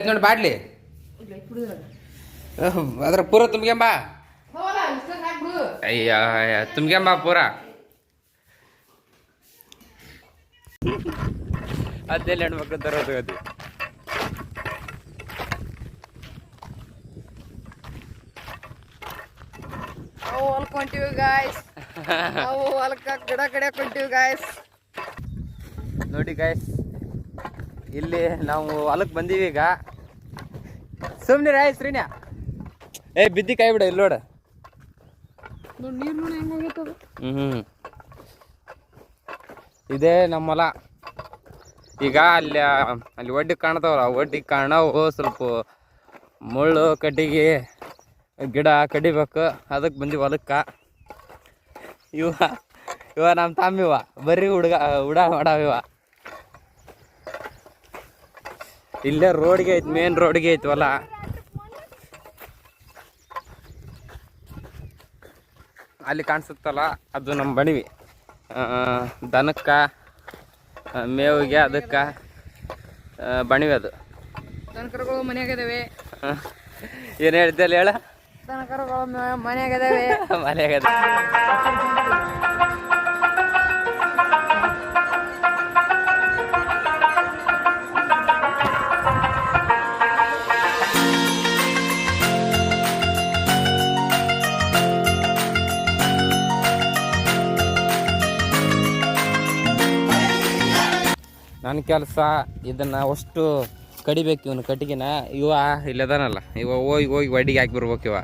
ನೋಡಿ ಬಾಡ್ಲಿ ಅದ್ರ ಪೂರ ತುಂಬ್ಕೊಂಬ ಅಯ್ಯ ತುಂಬ್ಕೊಂಬ ಪೂರ ಅದೆಲ್ಲ ಹೆಣ್ಮಕ್ಳು ತರೋದು ಅದು ಹೊಲ್ಕೊಂತೀವಿ ಗಾಯ್ಸ್ ನಾವು ಹೊಲಕ್ಕ ಗಿಡ ಕಡಿಯಾಕೊಂತೀವಿ ಗಾಯ್ಸ್ ನೋಡಿ ಗಾಯ್ಸ್ ಇಲ್ಲಿ ನಾವು ಹೊಲಕ್ಕೆ ಬಂದೀವಿ ಈಗ ಸುಮ್ಮನೆ ರಾಯ್ ಶ್ರೀನ್ಯ ಏ ಬಿದ್ದಿ ಕೈ ಬಿಡ ಇಲ್ಲಿ ನೋಡ ನೀರು ಹೆಂಗೆ ಹೋಗಿತ್ತದು ಇದೇ ನಮ್ಮ ಹೊಲ ಈಗ ಅಲ್ಲಿ ಒಡ್ಡಿಗೆ ಕಾಣ್ತಾವಲ್ಲ ಒಡ್ಡಿಗೆ ಕಾಣವು ಸ್ವಲ್ಪ ಮುಳ್ಳು ಕಡ್ಡಿಗೆ ಗಿಡ ಕಡಿಬೇಕು ಅದಕ್ಕೆ ಬಂದೀವಿ ಹೊಲಕ್ಕೆ ಇವ ನಮ್ಮ ತಮ್ಮಿವ ಬರ್ರಿ ಉಡಾ ಮಾಡಾವಿವ ಇಲ್ಲೇ ರೋಡ್ಗೆ ಐತಿ ಮೇನ್ ರೋಡ್ಗೆ ಐತಿ ಹೊಲ ಅಲ್ಲಿ ಕಾಣಿಸುತ್ತಲ್ಲ ಅದು ನಮ್ಮ ಬಣಿವಿ ದನಕ್ಕೆ ಮೇವಿಗೆ ಅದಕ್ಕೆ ಬಣಿವಿ ಅದು ದನಕರುಗಳು ಮನೆಯಾಗಿದ್ದಾವೆ ಏನು ಹೇಳ್ತಿಲ್ಲ ಹೇಳ ದನಕರುಗಳು ಮನೆಯಾಗಿದ್ದಾವೆ ಮನೆಯಾಗದ ನನ್ನ ಕೆಲಸ ಇದನ್ನು ಅಷ್ಟು ಕಡಿಬೇಕು ಇವನು ಕಟ್ಟಿಗೆನ ಇವ ಇಲ್ಲದಾನಲ್ಲ ಇವ ಹೋಗಿ ಒಡ್ಡಿಗೆ ಹಾಕಿ ಬರ್ಬೇಕು ಇವ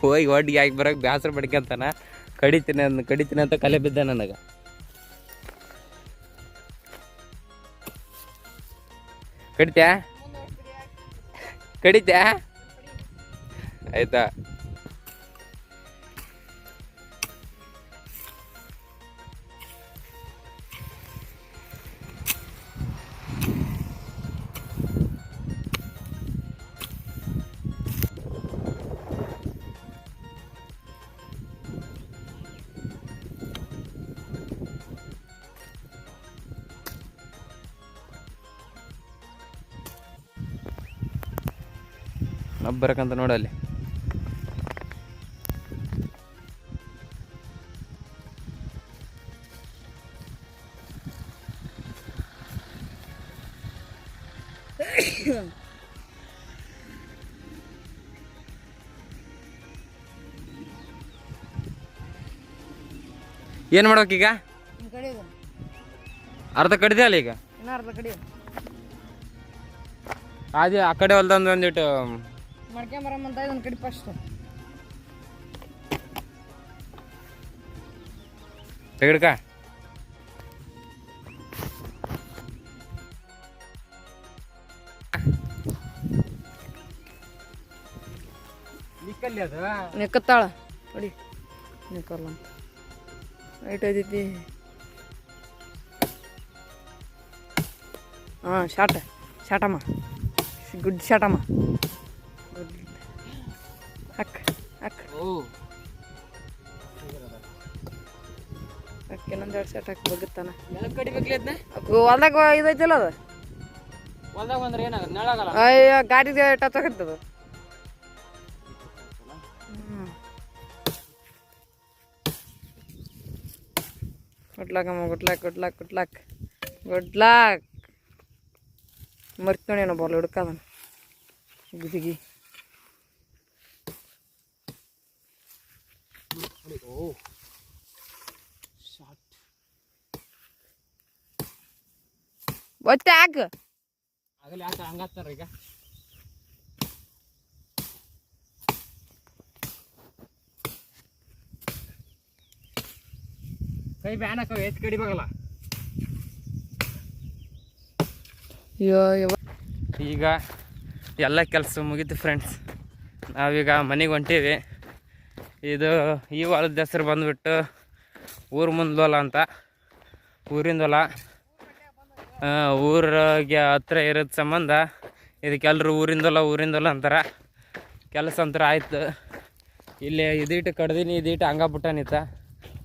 ಹೋಗಿ ಒಡ್ಡಿಗೆ ಹಾಕಿ ಬರೋಕೆ ಬೇಸರ ಪಡ್ಕೊಂತಾನ ಕಡಿತೀನಿ ಅಂತ ಕಲೆ ಬಿದ್ದ ನನಗೆ ಕಡಿತ್ಯಾ ಆಯ್ತಾ ಬರಕಂತ ನೋಡಲ್ಲಿ ಏನು ಮಾಡ್ಬೇಕೀಗ ಅರ್ಧ ಕಡಿದೆ ಅಲ್ಲ ಈಗ ಅದೇ ಆ ಕಡೆ ಹೊಲ್ದೊಂದು ಒಂದಿಟ್ಟು ಮಾಡ್ಕೊಂಬರಮ್ಮಂತ ಇದೊಂದು ಕಡಿ ಫಸ್ಟ್ ತೆಗಡ್ಕ ನಿಕ್ಕಲ್ಲಿ ಅದು ನಿಕ್ಕತ್ತಾಳ ನೋಡಿ ನಿಕ್ಕಲ್ಲ ಐಟ್ ಐತಿ ಹಾಂ ಶಾಟಮ್ಮ ಗುಡ್ ಶಾಟಮ್ಮ ಇನ್ನೊಂದೆರಡು ಸೆಟ್ ಹಾಕಿ ಬಗ್ತಾನ ಕಡಿಬೇಕ್ಲಿ ಅದನ್ನ ಹೊಲ್ದಾಗ ಇದೈತಿಲ್ಲ ಅದು ಹೊಲ್ದಾಗ ಬಂದ್ರೆ ಏನಾಗುತ್ತೆ ನೆಳಾಗಲ್ಲ ಅಯ್ಯೋ ಗಾಡಿಗೆ ಟಚ್ ಆಗತ್ತದು ಗುಡ್ಲಾಕಮ್ಮ ಗುಡ್ಲಾಕ್ ಮರ್ತ್ಕೊಂಡೇನೋ ಬಾಲ್ ಹುಡ್ಕದ ಗುದಿಗಿ ಒತ್ತೆ ಹಾಕು ಆಗಲಿ ಯಾಕೆ ಹಂಗಾಗ್ತಾರ ಈಗ ಕೈ ಬ್ಯಾನಕ ಎತ್ ಕಡಿಬೇಕಲ್ಲ ಈಗ ಎಲ್ಲ ಕೆಲಸ ಮುಗೀತು ಫ್ರೆಂಡ್ಸ್ ನಾವೀಗ ಮನೆಗೆ ಹೊಂಟೀವಿ ಇದು ಈ ಹೊಲದ ಹೆಸರು ಬಂದುಬಿಟ್ಟು ಊರು ಮುಂದೆ ಹೊಲ ಅಂತ ಊರಿಂದ ಹೊಲ ಊರಿಗೆ ಹತ್ರ ಇರೋದು ಸಂಬಂಧ ಇದಕ್ಕೆಲ್ಲರೂ ಊರಿಂದಲ್ಲ ಅಂತಾರೆ ಕೆಲಸ ಅಂತರ ಆಯ್ತು ಇಲ್ಲಿ ಇದೀಟು ಕಡ್ದೀನಿ ಇದೀಟು ಹಂಗಾಬಿಟ್ಟನಿತ್ತ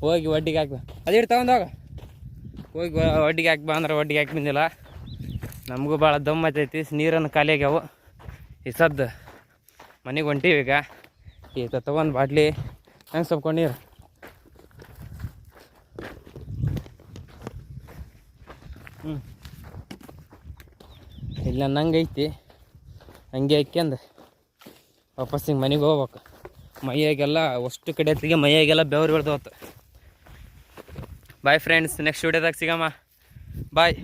ಹೋಗಿ ಒಡ್ಡಿಗೆ ಹಾಕಿ ಅದಿಟ್ಟು ತಗೊಂಡೋಗ ಹೋಗಿ ಒಡ್ಡಿಗೆ ಹಾಕಿ ಬಾ ಅಂದ್ರೆ ಒಡ್ಡಿಗೆ ಹಾಕಿ ಬಂದಿಲ್ಲ ನಮಗೂ ಭಾಳ ದಮ್ ಐತೈತಿ. ನೀರನ್ನು ಖಾಲಿ ಆಗ್ಯಾವು. ಈ ಸದ್ದು ಮನೆಗೆ ಹೊಂಟೀವಿ ಈಗ. ಈತ ತೊಗೊಂಡು ಬಾಟ್ಲಿ ಹೆಂಗೆ ಸ್ವಲ್ಪ ನೀರು. ಇಲ್ಲ ನಂಗೆ ಐತಿ, ಹಂಗೆ ಹಾಕ್ಯಂದು ವಾಪಸ್ ಹಿಂಗೆ ಮನೆಗೆ ಹೋಗ್ಬೇಕು. ಮೈಯಾಗೆಲ್ಲ ಅಷ್ಟು ಕಡೆ ಹೊತ್ತಿಗೆ ಮೈಯಾಗೆಲ್ಲ ಬೆವರು ಬೆಳ್ದೋತು. Bye friends, next ವಿಡಿಯೋದಾಗ ಸಿಗಮ್ಮ. ಬಾಯ್.